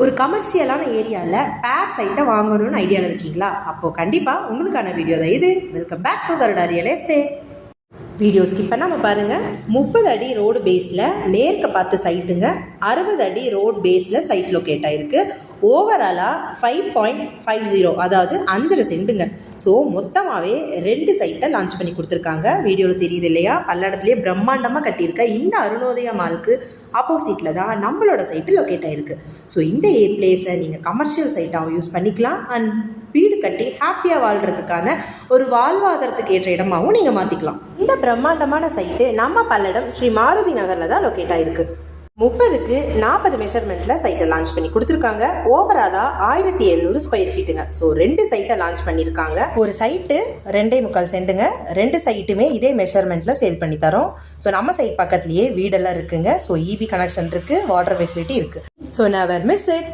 ஒரு கமர்ஷியலான ஏரியாவில் பேர் சைட்டை வாங்கணும்னு ஐடியாவில் இருக்கீங்களா? அப்போது கண்டிப்பாக உங்களுக்கான வீடியோ தான் இது. Welcome back to Garuda real estate. Video skip பண்ணாமல் பாருங்கள். 30 அடி ரோடு பேஸில் மேற்க பார்த்து சைட்டுங்க. 60 அடி ரோடு பேஸில் சைட் லொக்கேட் ஆகிருக்கு. ஓவராலாக 5.50, அதாவது 5.5 சென்ட்டுங்க. ஸோ மொத்தமாகவே 2 சைட்டை லான்ச் பண்ணி கொடுத்துருக்காங்க. வீடியோவில் தெரியுது இல்லையா? பல்லடத்துலேயே பிரம்மாண்டமாக கட்டியிருக்க இந்த அருணோதயா மாலுக்கு ஆப்போசிட்டில் தான் நம்மளோட சைட்டு லொக்கேட் ஆகிருக்கு. ஸோ இந்த பிளேஸை நீங்கள் கமர்ஷியல் சைட்டாகவும் யூஸ் பண்ணிக்கலாம், அண்ட் வீடு கட்டி ஹாப்பியாக வாழ்கிறதுக்கான ஒரு வாழ்வாதாரத்துக்கு ஏற்ற இடமாகவும் நீங்கள் மாற்றிக்கலாம். இந்த பிரம்மாண்டமான சைட்டு நம்ம பல்லடம் ஸ்ரீ மாருதி நகரில் தான் லொக்கேட் ஆகிருக்கு. 30க்கு 40 மெஷர்மெண்ட்டில் சைட்டை லான்ச் பண்ணி கொடுத்துருக்காங்க. ஓவராலாக 1700 ஸ்கொயர் ஃபீட்டுங்க. ஸோ 2 சைட்டை லான்ச் பண்ணியிருக்காங்க. ஒரு சைட்டு 2.25 சென்ட்டுங்க. 2 சைட்டுமே இதே மெஷர்மெண்ட்டில் சேல் பண்ணி தரோம். ஸோ நம்ம சைட் பக்கத்துலேயே வீடெல்லாம் இருக்குங்க. ஸோ இபி கனெக்ஷன் இருக்குது, வாட்டர் ஃபெசிலிட்டி இருக்குது. So never miss it.